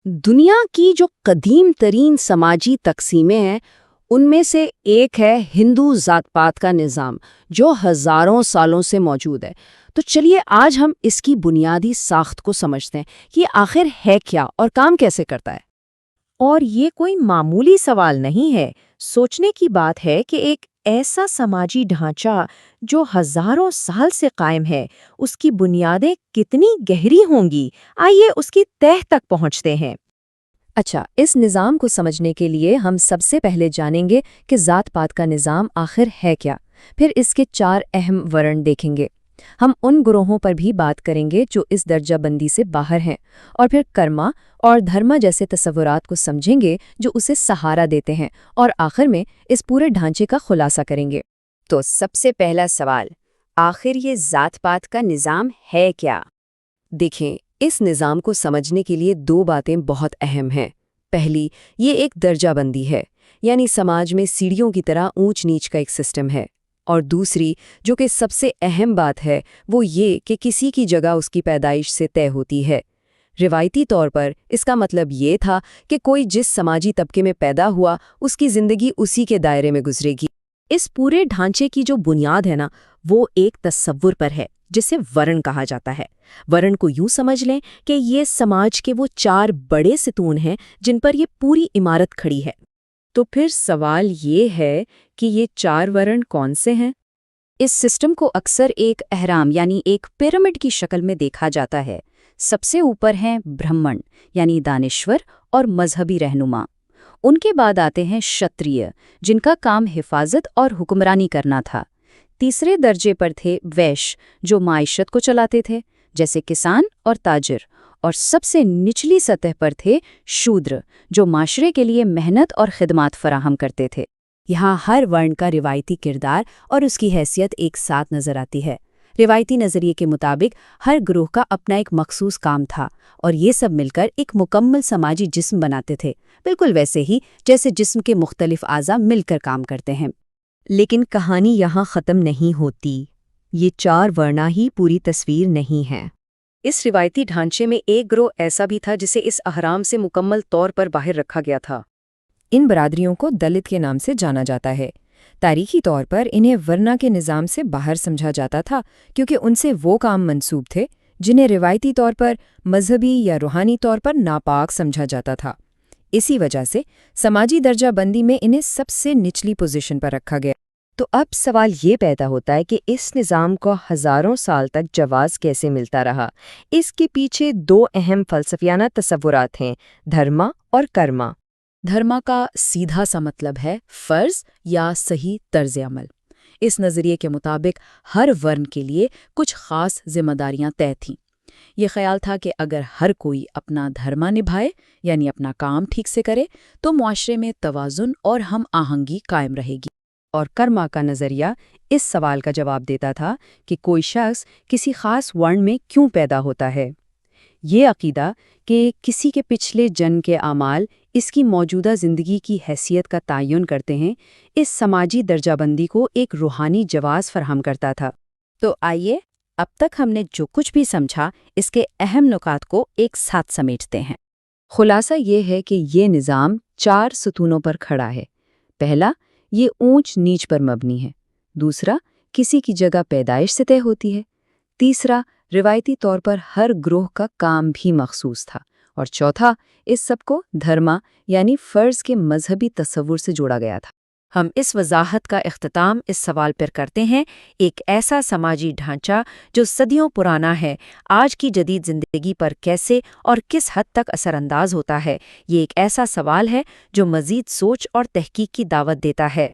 دنیا کی جو قدیم ترین سماجی تقسیمیں ہیں ان میں سے ایک ہے ہندو ذات پات کا نظام جو ہزاروں سالوں سے موجود ہے۔ تو چلیے آج ہم اس کی بنیادی ساخت کو سمجھتے ہیں کہ یہ آخر ہے کیا اور کام کیسے کرتا ہے۔ اور یہ کوئی معمولی سوال نہیں ہے۔ سوچنے کی بات ہے کہ ایک ایسا سماجی ڈھانچہ جو ہزاروں سال سے قائم ہے، اس کی بنیادیں کتنی گہری ہوں گی۔ آئیے اس کی تہہ تک پہنچتے ہیں۔ اچھا، اس نظام کو سمجھنے کے لیے ہم سب سے پہلے جانیں گے کہ ذات پات کا نظام آخر ہے کیا، پھر اس کے 4 اہم ورن دیکھیں گے۔ ہم ان گروہوں پر بھی بات کریں گے جو اس درجہ بندی سے باہر ہیں، اور پھر کرما اور دھرما جیسے تصورات کو سمجھیں گے جو اسے سہارا دیتے ہیں، اور آخر میں اس پورے ڈھانچے کا خلاصہ کریں گے۔ تو سب سے پہلا سوال، آخر یہ ذات پات کا نظام ہے کیا؟ دیکھیں، اس نظام کو سمجھنے کے لیے 2 باتیں بہت اہم ہیں۔ پہلی، یہ ایک درجہ بندی ہے، یعنی سماج میں سیڑھیوں کی طرح اونچ نیچ کا ایک سسٹم ہے۔ اور دوسری، جو کہ سب سے اہم بات ہے، وہ یہ کہ کسی کی جگہ اس کی پیدائش سے طے ہوتی ہے۔ روایتی طور پر اس کا مطلب یہ تھا کہ کوئی جس سماجی طبقے میں پیدا ہوا، اس کی زندگی اسی کے دائرے میں گزرے گی۔ اس پورے ڈھانچے کی جو بنیاد ہے نا، وہ ایک تصور پر ہے جسے ورن کہا جاتا ہے۔ ورن کو یوں سمجھ لیں کہ یہ سماج کے وہ 4 بڑے ستون ہیں جن پر یہ پوری عمارت کھڑی ہے۔ تو پھر سوال یہ ہے کہ یہ 4 ورن کون سے ہیں؟ اس سسٹم کو اکثر ایک اہرام یعنی ایک پیرامڈ کی شکل میں دیکھا جاتا ہے۔ سب سے اوپر ہیں برہمن یعنی دانشور اور مذہبی رہنما۔ ان کے بعد آتے ہیں شتریہ، جن کا کام حفاظت اور حکمرانی کرنا تھا۔ تیسرے درجے پر تھے ویش، جو معیشت کو چلاتے تھے، جیسے کسان اور تاجر۔ اور سب سے نچلی سطح پر تھے شودر، جو معاشرے کے لیے محنت اور خدمات فراہم کرتے تھے۔ یہاں ہر ورن کا روایتی کردار اور اس کی حیثیت ایک ساتھ نظر آتی ہے۔ روایتی نظریے کے مطابق ہر گروہ کا اپنا ایک مخصوص کام تھا، اور یہ سب مل کر ایک مکمل سماجی جسم بناتے تھے، بالکل ویسے ہی جیسے جسم کے مختلف اعضاء مل کر کام کرتے ہیں۔ لیکن کہانی یہاں ختم نہیں ہوتی۔ یہ 4 ورنا ہی پوری تصویر نہیں ہے۔ اس روایتی ڈھانچے میں ایک گروہ ایسا بھی تھا جسے اس اہرام سے مکمل طور پر باہر رکھا گیا تھا۔ ان برادریوں کو دلت کے نام سے جانا جاتا ہے۔ تاریخی طور پر انہیں ورنا کے نظام سے باہر سمجھا جاتا تھا، کیونکہ ان سے وہ کام منسوب تھے جنہیں روایتی طور پر مذہبی یا روحانی طور پر ناپاک سمجھا جاتا تھا۔ اسی وجہ سے سماجی درجہ بندی میں انہیں سب سے نچلی پوزیشن پر رکھا گیا۔ تو اب سوال یہ پیدا ہوتا ہے کہ اس نظام کو ہزاروں سال تک جواز کیسے ملتا رہا؟ اس کے پیچھے 2 اہم فلسفیانہ تصورات ہیں، دھرما اور کرما۔ دھرما کا سیدھا سا مطلب ہے فرض یا صحیح طرز عمل۔ اس نظریے کے مطابق ہر ورن کے لیے کچھ خاص ذمہ داریاں طے تھیں۔ یہ خیال تھا کہ اگر ہر کوئی اپنا دھرما نبھائے، یعنی اپنا کام ٹھیک سے کرے، تو معاشرے میں توازن اور ہم آہنگی قائم رہے گی۔ اور کرما کا نظریہ اس سوال کا جواب دیتا تھا کہ کوئی شخص کسی خاص ورن میں کیوں پیدا ہوتا ہے۔ یہ عقیدہ کہ کسی کے پچھلے جنم کے اعمال اس کی موجودہ زندگی کی حیثیت کا تعین کرتے ہیں، اس سماجی درجہ بندی کو ایک روحانی جواز فراہم کرتا تھا۔ تو آئیے اب تک ہم نے جو کچھ بھی سمجھا، اس کے اہم نکات کو ایک ساتھ سمیٹتے ہیں۔ خلاصہ یہ ہے کہ یہ نظام 4 ستونوں پر کھڑا ہے۔ پہلا، یہ اونچ نیچ پر مبنی ہے۔ دوسرا، کسی کی جگہ پیدائش سے طے ہوتی ہے۔ تیسرا، روایتی طور پر ہر گروہ کا کام بھی مخصوص تھا۔ اور چوتھا، اس سب کو دھرما یعنی فرض کے مذہبی تصور سے جوڑا گیا تھا۔ ہم اس وضاحت کا اختتام اس سوال پر کرتے ہیں، ایک ایسا سماجی ڈھانچہ جو صدیوں پرانا ہے، آج کی جدید زندگی پر کیسے اور کس حد تک اثر انداز ہوتا ہے؟ یہ ایک ایسا سوال ہے جو مزید سوچ اور تحقیق کی دعوت دیتا ہے۔